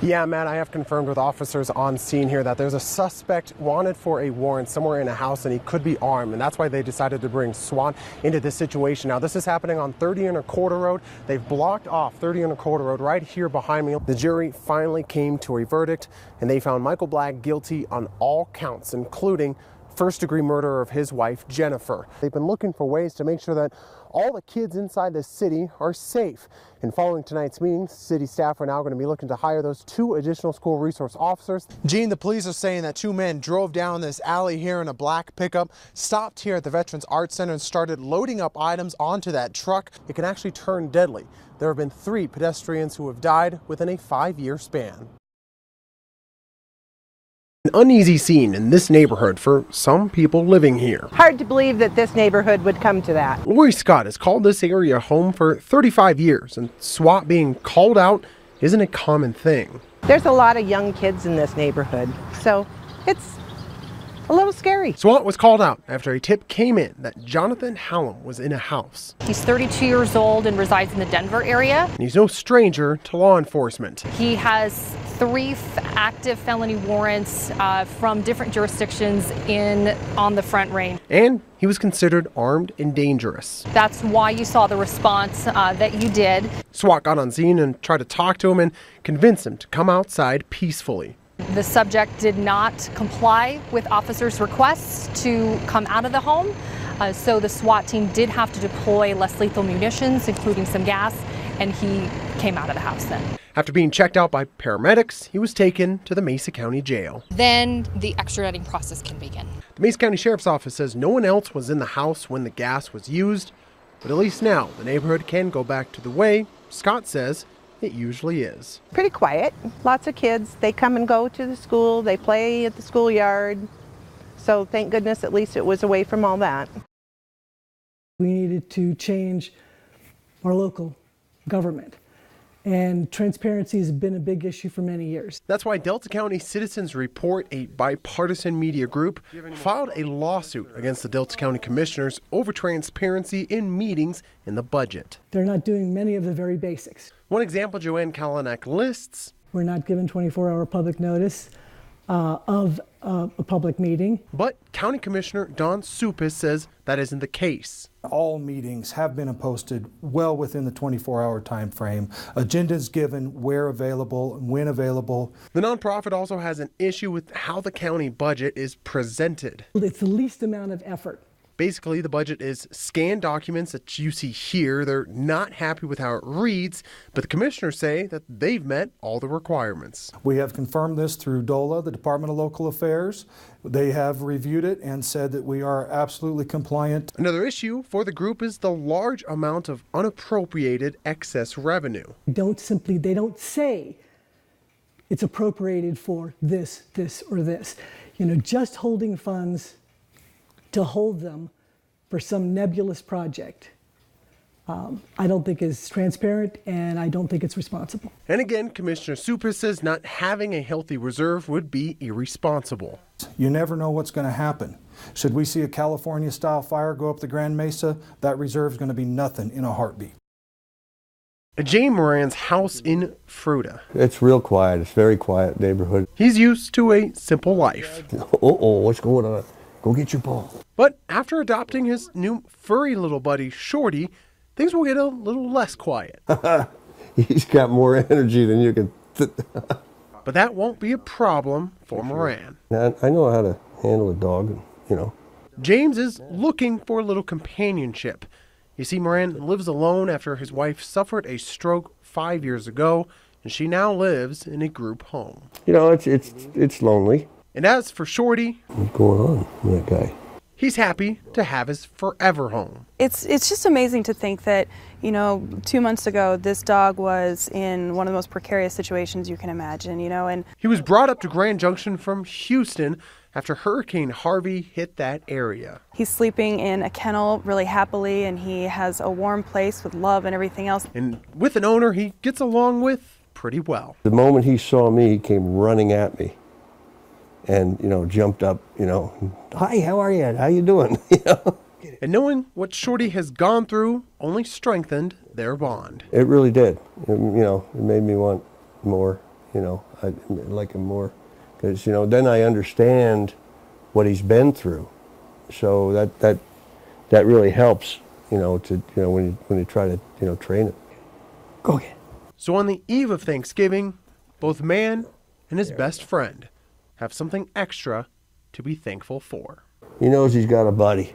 Yeah, Matt, I have confirmed with officers on scene here that there's a suspect wanted for a warrant somewhere in a house, and he could be armed, and that's why they decided to bring SWAT into this situation. Now, this is happening on 30 and a quarter road. They've blocked off 30 and a quarter road right here behind me. The jury finally came to a verdict, and they found Michael Black guilty on all counts, including first-degree murder of his wife, Jennifer. They've been looking for ways to make sure that all the kids inside the city are safe. And following tonight's meeting, city staff are now going to be looking to hire those 2 additional school resource officers. Gene, the police are saying that 2 men drove down this alley here in a black pickup, stopped here at the Veterans Arts Center and started loading up items onto that truck. It can actually turn deadly. There have been 3 pedestrians who have died within a 5-year span. An uneasy scene in this neighborhood for some people living here. Hard to believe that this neighborhood would come to that. Lori Scott has called this area home for 35 years, and SWAT being called out isn't a common thing. There's a lot of young kids in this neighborhood, so it's a little scary. SWAT was called out after a tip came in that Jonathan Hallam was in a house. He's 32 years old and resides in the Denver area. And he's no stranger to law enforcement. He has 3 active felony warrants from different jurisdictions on the Front Range. And he was considered armed and dangerous. That's why you saw the response that you did. SWAT got on scene and tried to talk to him and convince him to come outside peacefully. The subject did not comply with officers' requests to come out of the home, so the SWAT team did have to deploy less lethal munitions, including some gas, and he came out of the house then. After being checked out by paramedics, he was taken to the Mesa County Jail. Then the extraditing process can begin. The Mesa County Sheriff's Office says no one else was in the house when the gas was used, but at least now the neighborhood can go back to the way Scott says it usually is. Pretty quiet. Lots of kids. They come and go to the school. They play at the schoolyard. So thank goodness at least it was away from all that. We needed to change our local government. And transparency has been a big issue for many years. That's why Delta County Citizens Report, a bipartisan media group, filed a lawsuit against the Delta County Commissioners over transparency in meetings in the budget. They're not doing many of the very basics. One example Joanne Kalinak lists: we're not given 24-hour public notice of a public meeting. But County Commissioner Don Supis says that isn't the case. All meetings have been posted well within the 24-hour time frame. Agendas given where available, when available. The nonprofit also has an issue with how the county budget is presented. It's the least amount of effort. Basically, the budget is scanned documents that you see here. They're not happy with how it reads, but the commissioners say that they've met all the requirements. We have confirmed this through DOLA, the Department of Local Affairs. They have reviewed it and said that we are absolutely compliant. Another issue for the group is the large amount of unappropriated excess revenue. They don't say it's appropriated for this, or this. Just holding funds to hold them for some nebulous project, I don't think is transparent, and I don't think it's responsible. And again, Commissioner Supis says not having a healthy reserve would be irresponsible. You never know what's going to happen. Should we see a California-style fire go up the Grand Mesa, that reserve is going to be nothing in a heartbeat. Jay Moran's house in Fruta. It's real quiet. It's a very quiet neighborhood. He's used to a simple life. Uh-oh, what's going on? Go get your ball. But after adopting his new furry little buddy, Shorty, things will get a little less quiet. He's got more energy than you can. But that won't be a problem for Moran. I know how to handle a dog, James is looking for a little companionship. You see, Moran lives alone after his wife suffered a stroke 5 years ago, and she now lives in a group home. It's lonely. And as for Shorty, what's going on with that guy? He's happy to have his forever home. It's just amazing to think that, 2 months ago, this dog was in one of the most precarious situations you can imagine, and he was brought up to Grand Junction from Houston after Hurricane Harvey hit that area. He's sleeping in a kennel really happily, and he has a warm place with love and everything else. And with an owner he gets along with pretty well. The moment he saw me, he came running at me. And, jumped up, hi, how are you? How you doing? And knowing what Shorty has gone through only strengthened their bond. It really did. It made me want more, you know, I like him more, because, you know, then I understand what he's been through. So that really helps, you know, to, you know, when you try to, you know, train it. Go again. So on the eve of Thanksgiving, both Man and his best friend have something extra to be thankful for. He knows he's got a buddy.